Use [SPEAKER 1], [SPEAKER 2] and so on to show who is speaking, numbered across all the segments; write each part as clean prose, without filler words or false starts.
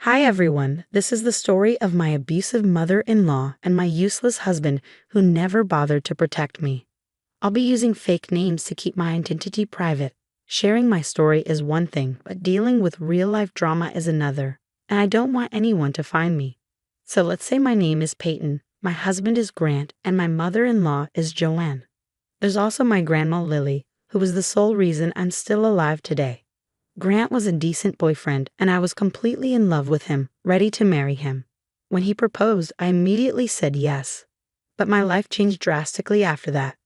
[SPEAKER 1] Hi everyone, this is the story of my abusive mother-in-law and my useless husband who never bothered to protect me. I'll be using fake names to keep my identity private. Sharing my story is one thing, but dealing with real-life drama is another, and I don't want anyone to find me. So let's say my name is Peyton, my husband is Grant, and my mother-in-law is Joanne. There's also my grandma Lily, who is the sole reason I'm still alive today. Grant was a decent boyfriend, and I was completely in love with him, ready to marry him. When he proposed, I immediately said yes. But my life changed drastically after that.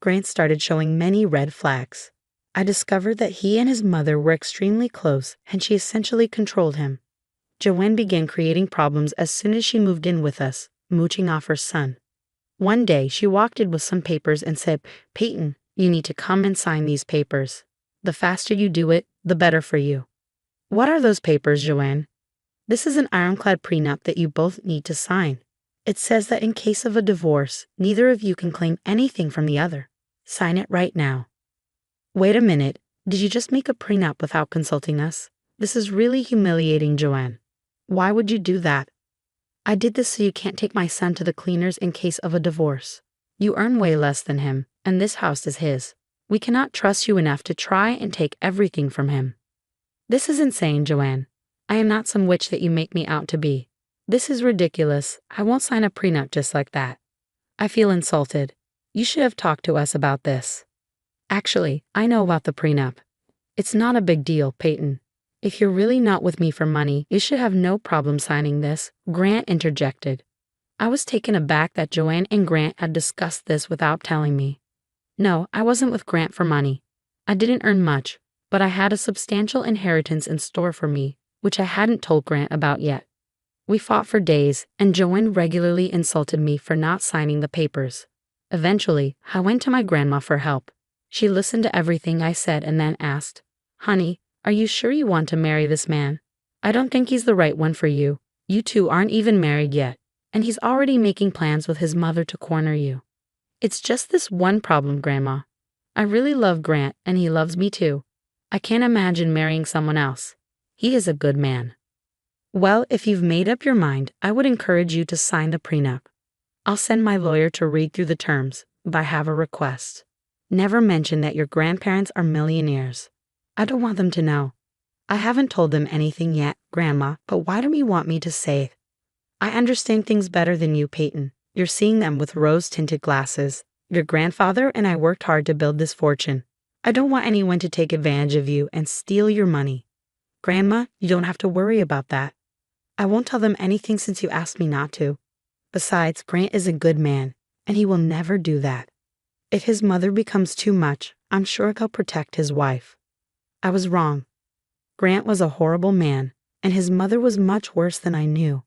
[SPEAKER 1] Grant started showing many red flags. I discovered that he and his mother were extremely close, and she essentially controlled him. Joanne began creating problems as soon as she moved in with us, mooching off her son. One day, she walked in with some papers and said, "Peyton, you need to come and sign these papers. The faster you do it, the better for you." "What are those papers, Joanne?" "This is an ironclad prenup that you both need to sign. It says that in case of a divorce, neither of you can claim anything from the other. Sign it right now." "Wait a minute, did you just make a prenup without consulting us? This is really humiliating, Joanne. Why would you do that?" "I did this so you can't take my son to the cleaners in case of a divorce. You earn way less than him, and this house is his. We cannot trust you enough to try and take everything from him." "This is insane, Joanne. I am not some witch that you make me out to be. This is ridiculous. I won't sign a prenup just like that. I feel insulted. You should have talked to us about this." "Actually, I know about the prenup. It's not a big deal, Peyton. If you're really not with me for money, you should have no problem signing this," Grant interjected. I was taken aback that Joanne and Grant had discussed this without telling me. No, I wasn't with Grant for money. I didn't earn much, but I had a substantial inheritance in store for me, which I hadn't told Grant about yet. We fought for days, and Joanne regularly insulted me for not signing the papers. Eventually, I went to my grandma for help. She listened to everything I said and then asked, "Honey, are you sure you want to marry this man? I don't think he's the right one for you. You two aren't even married yet, and he's already making plans with his mother to corner you." "It's just this one problem, Grandma. I really love Grant, and he loves me too. I can't imagine marrying someone else. He is a good man." "Well, if you've made up your mind, I would encourage you to sign the prenup. I'll send my lawyer to read through the terms, but I have a request. Never mention that your grandparents are millionaires. I don't want them to know. I haven't told them anything yet, Grandma, but why do you want me to say it? I understand things better than you, Peyton. You're seeing them with rose-tinted glasses. Your grandfather and I worked hard to build this fortune. I don't want anyone to take advantage of you and steal your money. Grandma, you don't have to worry about that. I won't tell them anything since you asked me not to. Besides, Grant is a good man, and he will never do that. If his mother becomes too much, I'm sure he'll protect his wife." I was wrong. Grant was a horrible man, and his mother was much worse than I knew.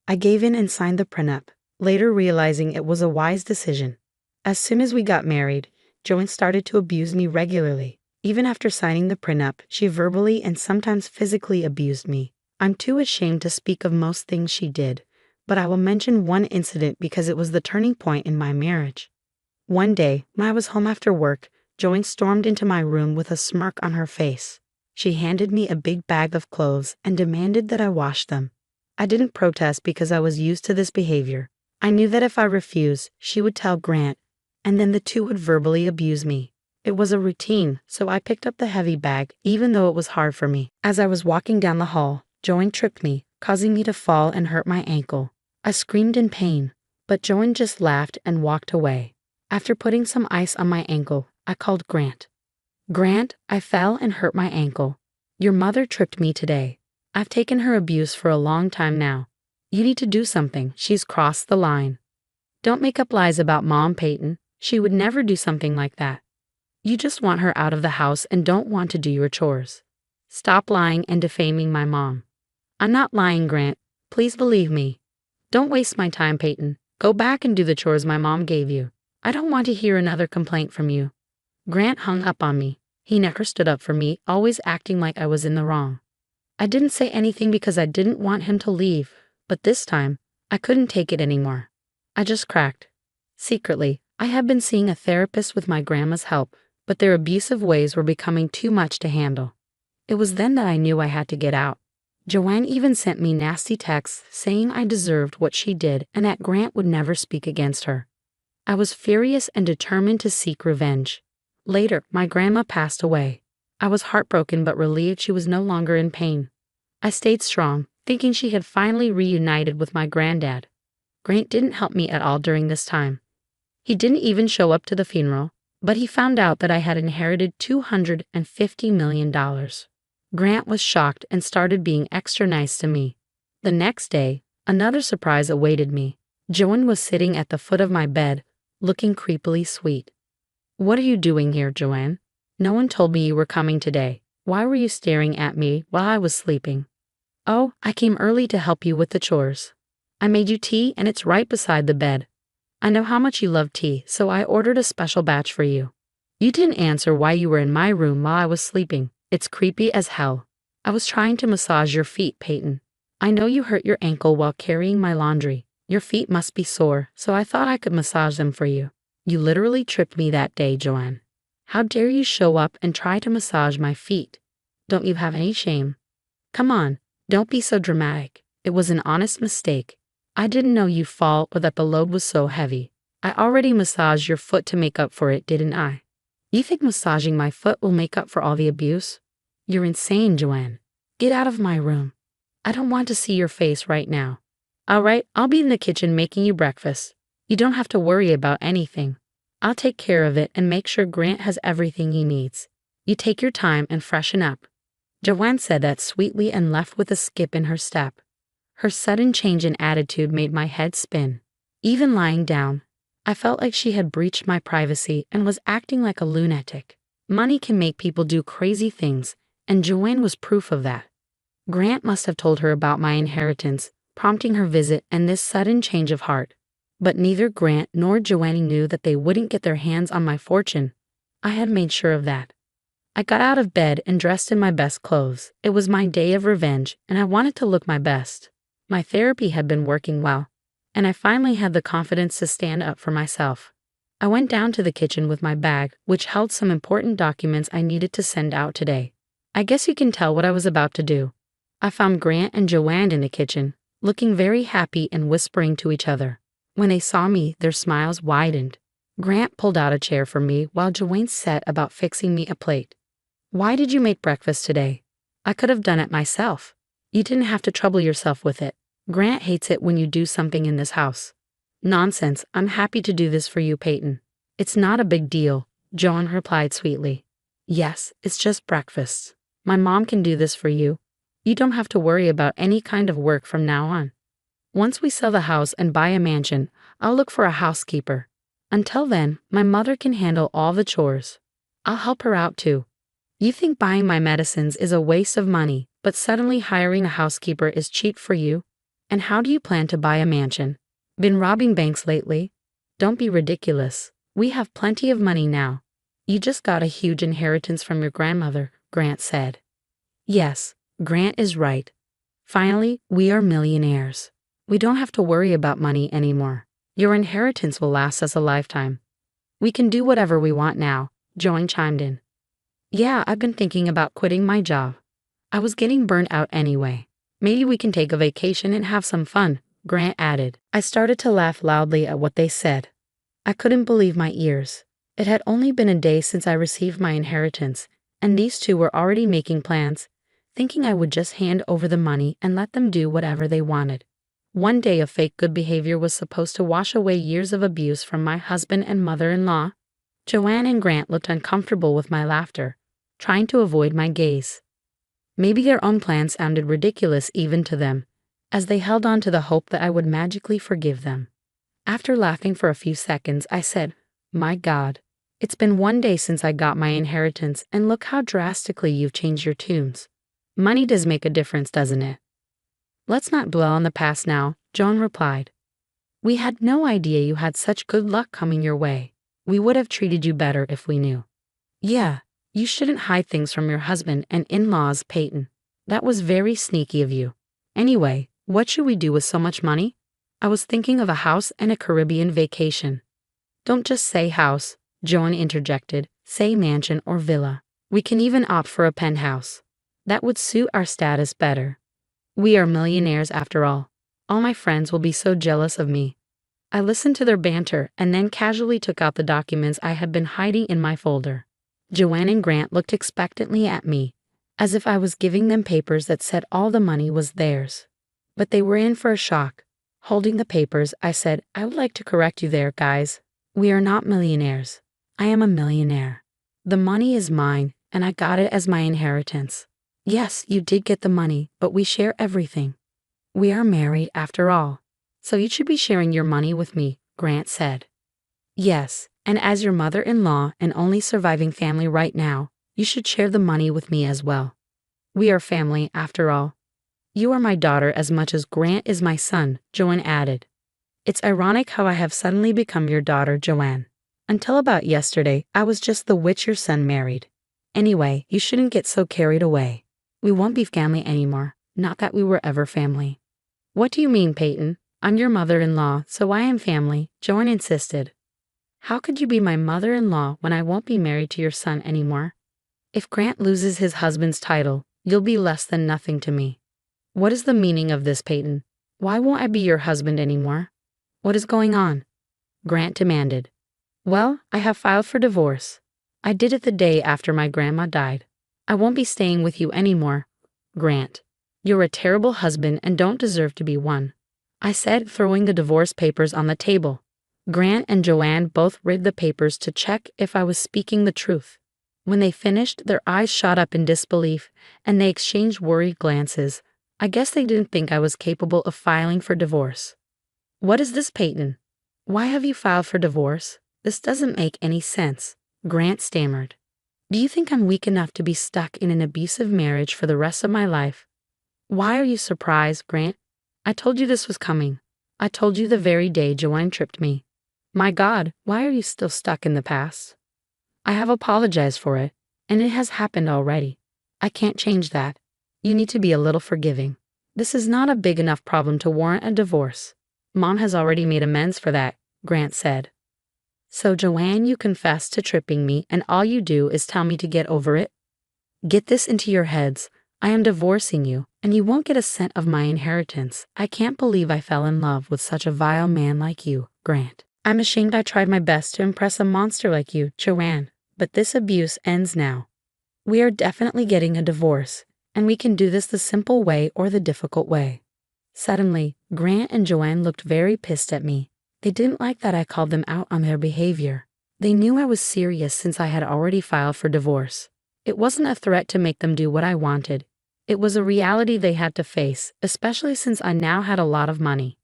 [SPEAKER 1] I gave in and signed the prenup, later realizing it was a wise decision. As soon as we got married, Joanne started to abuse me regularly. Even after signing the prenup, she verbally and sometimes physically abused me. I'm too ashamed to speak of most things she did, but I will mention one incident because it was the turning point in my marriage. One day, when I was home after work, Joanne stormed into my room with a smirk on her face. She handed me a big bag of clothes and demanded that I wash them. I didn't protest because I was used to this behavior. I knew that if I refused, she would tell Grant, and then the two would verbally abuse me. It was a routine, so I picked up the heavy bag, even though it was hard for me. As I was walking down the hall, Joanne tripped me, causing me to fall and hurt my ankle. I screamed in pain, but Joanne just laughed and walked away. After putting some ice on my ankle, I called Grant. "Grant, I fell and hurt my ankle. Your mother tripped me today. I've taken her abuse for a long time now. You need to do something. She's crossed the line." "Don't make up lies about Mom, Peyton. She would never do something like that. You just want her out of the house and don't want to do your chores. Stop lying and defaming my mom." "I'm not lying, Grant. Please believe me." "Don't waste my time, Peyton. Go back and do the chores my mom gave you. I don't want to hear another complaint from you." Grant hung up on me. He never stood up for me, always acting like I was in the wrong. I didn't say anything because I didn't want him to leave, but this time, I couldn't take it anymore. I just cracked. Secretly, I had been seeing a therapist with my grandma's help, but their abusive ways were becoming too much to handle. It was then that I knew I had to get out. Joanne even sent me nasty texts saying I deserved what she did and that Grant would never speak against her. I was furious and determined to seek revenge. Later, my grandma passed away. I was heartbroken but relieved she was no longer in pain. I stayed strong, thinking she had finally reunited with my granddad. Grant didn't help me at all during this time. He didn't even show up to the funeral, but he found out that I had inherited $250 million. Grant was shocked and started being extra nice to me. The next day, another surprise awaited me. Joanne was sitting at the foot of my bed, looking creepily sweet. "What are you doing here, Joanne? No one told me you were coming today. Why were you staring at me while I was sleeping?" "Oh, I came early to help you with the chores. I made you tea and it's right beside the bed. I know how much you love tea, so I ordered a special batch for you. You didn't answer why you were in my room while I was sleeping. It's creepy as hell. I was trying to massage your feet, Peyton. I know you hurt your ankle while carrying my laundry. Your feet must be sore, so I thought I could massage them for you. You literally tripped me that day, Joanne. How dare you show up and try to massage my feet? Don't you have any shame? Come on, don't be so dramatic. It was an honest mistake. I didn't know you'd fall or that the load was so heavy. I already massaged your foot to make up for it, didn't I? You think massaging my foot will make up for all the abuse? You're insane, Joanne. Get out of my room. I don't want to see your face right now. All right, I'll be in the kitchen making you breakfast. You don't have to worry about anything. I'll take care of it and make sure Grant has everything he needs. You take your time and freshen up." Joanne said that sweetly and left with a skip in her step. Her sudden change in attitude made my head spin. Even lying down, I felt like she had breached my privacy and was acting like a lunatic. Money can make people do crazy things, and Joanne was proof of that. Grant must have told her about my inheritance, prompting her visit and this sudden change of heart. But neither Grant nor Joanne knew that they wouldn't get their hands on my fortune. I had made sure of that. I got out of bed and dressed in my best clothes. It was my day of revenge, and I wanted to look my best. My therapy had been working well, and I finally had the confidence to stand up for myself. I went down to the kitchen with my bag, which held some important documents I needed to send out today. I guess you can tell what I was about to do. I found Grant and Joanne in the kitchen, looking very happy and whispering to each other. When they saw me, their smiles widened. Grant pulled out a chair for me while Joanne set about fixing me a plate. "Why did you make breakfast today? I could have done it myself. You didn't have to trouble yourself with it. Grant hates it when you do something in this house." "Nonsense, I'm happy to do this for you, Peyton. It's not a big deal," Joanne replied sweetly. "Yes, it's just breakfast. My mom can do this for you. You don't have to worry about any kind of work from now on. Once we sell the house and buy a mansion, I'll look for a housekeeper. Until then, my mother can handle all the chores. I'll help her out too. You think buying my medicines is a waste of money, but suddenly hiring a housekeeper is cheap for you? And how do you plan to buy a mansion? Been robbing banks lately? Don't be ridiculous. We have plenty of money now. You just got a huge inheritance from your grandmother," Grant said. Yes, Grant is right. Finally, we are millionaires. We don't have to worry about money anymore. Your inheritance will last us a lifetime. We can do whatever we want now, Joanne chimed in. Yeah, I've been thinking about quitting my job. I was getting burnt out anyway. Maybe we can take a vacation and have some fun, Grant added. I started to laugh loudly at what they said. I couldn't believe my ears. It had only been a day since I received my inheritance, and these two were already making plans, thinking I would just hand over the money and let them do whatever they wanted. One day of fake good behavior was supposed to wash away years of abuse from my husband and mother-in-law. Joanne and Grant looked uncomfortable with my laughter, trying to avoid my gaze. Maybe their own plan sounded ridiculous even to them, as they held on to the hope that I would magically forgive them. After laughing for a few seconds, I said, "My God, it's been one day since I got my inheritance, and look how drastically you've changed your tunes. Money does make a difference, doesn't it?" "Let's not dwell on the past now," Joan replied. "We had no idea you had such good luck coming your way. We would have treated you better if we knew." "Yeah, you shouldn't hide things from your husband and in-laws, Peyton. That was very sneaky of you. Anyway, what should we do with so much money? I was thinking of a house and a Caribbean vacation." "Don't just say house," Joan interjected. "Say mansion or villa. We can even opt for a penthouse. That would suit our status better." We are millionaires after all. All my friends will be so jealous of me. I listened to their banter and then casually took out the documents I had been hiding in my folder. Joanne and Grant looked expectantly at me, as if I was giving them papers that said all the money was theirs. But they were in for a shock. Holding the papers, I said, I would like to correct you there, guys. We are not millionaires. I am a millionaire. The money is mine, and I got it as my inheritance. Yes, you did get the money, but we share everything. We are married after all. So you should be sharing your money with me, Grant said. Yes, and as your mother-in-law and only surviving family right now, you should share the money with me as well. We are family after all. You are my daughter as much as Grant is my son, Joanne added. It's ironic how I have suddenly become your daughter, Joanne. Until about yesterday, I was just the witch your son married. Anyway, you shouldn't get so carried away. We won't be family anymore, not that we were ever family. What do you mean, Peyton? I'm your mother-in-law, so I am family, Joanne insisted. How could you be my mother-in-law when I won't be married to your son anymore? If Grant loses his husband's title, you'll be less than nothing to me. What is the meaning of this, Peyton? Why won't I be your husband anymore? What is going on? Grant demanded. Well, I have filed for divorce. I did it the day after my grandma died. I won't be staying with you anymore. Grant, you're a terrible husband and don't deserve to be one, I said, throwing the divorce papers on the table. Grant and Joanne both read the papers to check if I was speaking the truth. When they finished, their eyes shot up in disbelief, and they exchanged worried glances. I guess they didn't think I was capable of filing for divorce. What is this, Peyton? Why have you filed for divorce? This doesn't make any sense, Grant stammered. Do you think I'm weak enough to be stuck in an abusive marriage for the rest of my life? Why are you surprised, Grant? I told you this was coming. I told you the very day Joanne tripped me. My God, why are you still stuck in the past? I have apologized for it, and it has happened already. I can't change that. You need to be a little forgiving. This is not a big enough problem to warrant a divorce. Mom has already made amends for that, Grant said. So Joanne, you confessed to tripping me, and all you do is tell me to get over it? Get this into your heads. I am divorcing you, and you won't get a cent of my inheritance. I can't believe I fell in love with such a vile man like you, Grant. I'm ashamed I tried my best to impress a monster like you, Joanne, but this abuse ends now. We are definitely getting a divorce, and we can do this the simple way or the difficult way. Suddenly, Grant and Joanne looked very pissed at me. They didn't like that I called them out on their behavior. They knew I was serious since I had already filed for divorce. It wasn't a threat to make them do what I wanted. It was a reality they had to face, especially since I now had a lot of money.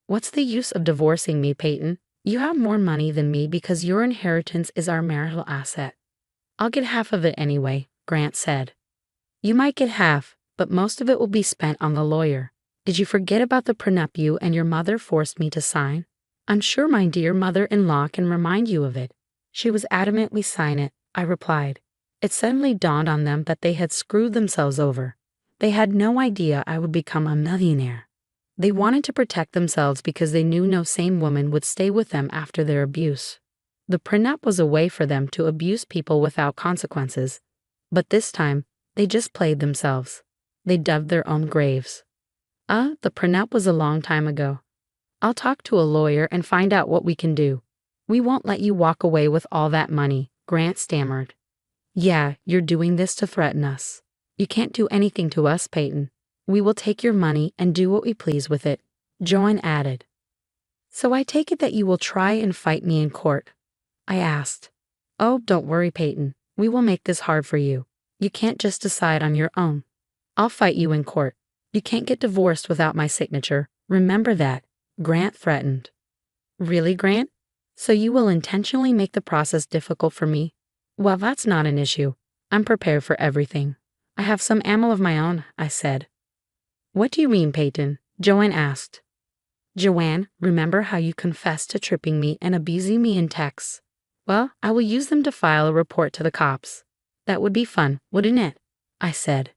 [SPEAKER 1] What's the use of divorcing me, Peyton? You have more money than me because your inheritance is our marital asset. I'll get half of it anyway, Grant said. You might get half, but most of it will be spent on the lawyer. Did you forget about the prenup you and your mother forced me to sign? I'm sure my dear mother-in-law can remind you of it. She was adamant we sign it, I replied. It suddenly dawned on them that they had screwed themselves over. They had no idea I would become a millionaire. They wanted to protect themselves because they knew no sane woman would stay with them after their abuse. The prenup was a way for them to abuse people without consequences. But this time, they just played themselves. They dug their own graves. The prenup was a long time ago. I'll talk to a lawyer and find out what we can do. We won't let you walk away with all that money, Grant stammered. Yeah, you're doing this to threaten us. You can't do anything to us, Peyton. We will take your money and do what we please with it, Joanne added. So I take it that you will try and fight me in court? I asked. Oh, don't worry, Peyton. We will make this hard for you. You can't just decide on your own. I'll fight you in court. You can't get divorced without my signature. Remember that, Grant threatened. Really, Grant? So you will intentionally make the process difficult for me? Well, that's not an issue. I'm prepared for everything. I have some ammo of my own, I said. What do you mean, Peyton? Joanne asked. Joanne, remember how you confessed to tripping me and abusing me in texts? Well, I will use them to file a report to the cops. That would be fun, wouldn't it? I said.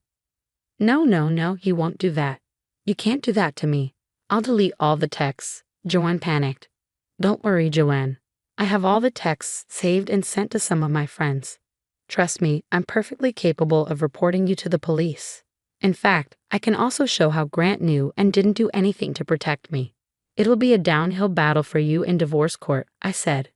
[SPEAKER 1] No, you won't do that. You can't do that to me. I'll delete all the texts, Joanne panicked. Don't worry, Joanne. I have all the texts saved and sent to some of my friends. Trust me, I'm perfectly capable of reporting you to the police. In fact, I can also show how Grant knew and didn't do anything to protect me. It'll be a downhill battle for you in divorce court, I said.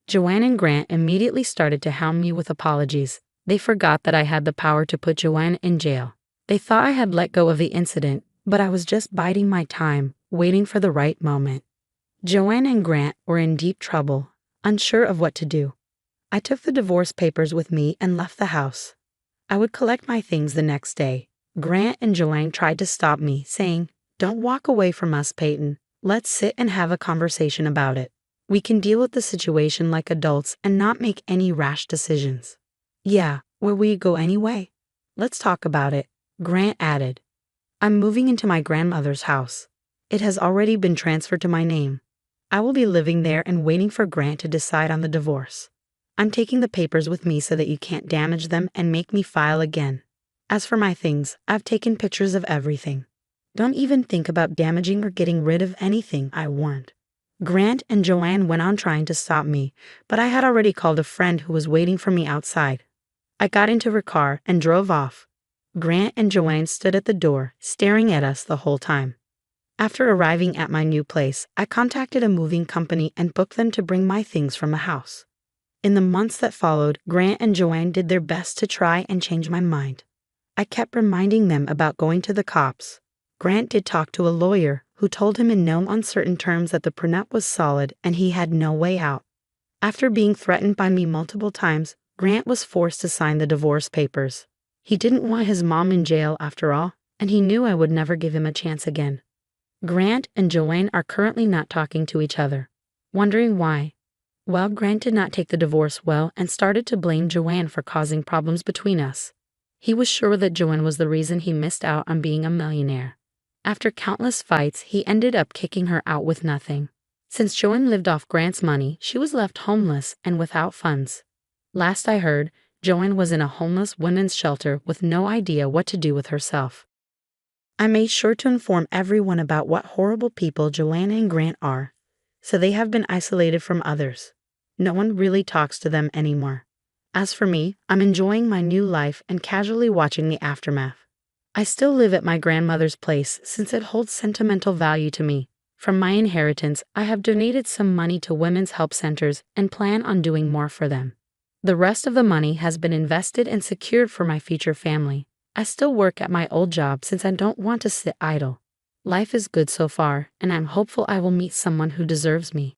[SPEAKER 1] Joanne and Grant immediately started to hound me with apologies. They forgot that I had the power to put Joanne in jail. They thought I had let go of the incident, but I was just biding my time, waiting for the right moment. Joanne and Grant were in deep trouble, unsure of what to do. I took the divorce papers with me and left the house. I would collect my things the next day. Grant and Joanne tried to stop me, saying, "Don't walk away from us, Peyton. Let's sit and have a conversation about it. We can deal with the situation like adults and not make any rash decisions." "Yeah, where will you go anyway?" "Let's talk about it," Grant added. "I'm moving into my grandmother's house. It has already been transferred to my name. I will be living there and waiting for Grant to decide on the divorce. I'm taking the papers with me so that you can't damage them and make me file again. As for my things, I've taken pictures of everything. Don't even think about damaging or getting rid of anything," I warned. Grant and Joanne went on trying to stop me, but I had already called a friend who was waiting for me outside. I got into her car and drove off. Grant and Joanne stood at the door, staring at us the whole time. After arriving at my new place, I contacted a moving company and booked them to bring my things from the house. In the months that followed, Grant and Joanne did their best to try and change my mind. I kept reminding them about going to the cops. Grant did talk to a lawyer who told him in no uncertain terms that the prenup was solid and he had no way out. After being threatened by me multiple times, Grant was forced to sign the divorce papers. He didn't want his mom in jail after all, and he knew I would never give him a chance again. Grant and Joanne are currently not talking to each other. Wondering why? Well, Grant did not take the divorce well and started to blame Joanne for causing problems between us. He was sure that Joanne was the reason he missed out on being a millionaire. After countless fights, he ended up kicking her out with nothing. Since Joanne lived off Grant's money, she was left homeless and without funds. Last I heard, Joanne was in a homeless women's shelter with no idea what to do with herself. I made sure to inform everyone about what horrible people Joanne and Grant are, so they have been isolated from others. No one really talks to them anymore. As for me, I'm enjoying my new life and casually watching the aftermath. I still live at my grandmother's place since it holds sentimental value to me. From my inheritance, I have donated some money to women's help centers and plan on doing more for them. The rest of the money has been invested and secured for my future family. I still work at my old job since I don't want to sit idle. Life is good so far, and I'm hopeful I will meet someone who deserves me.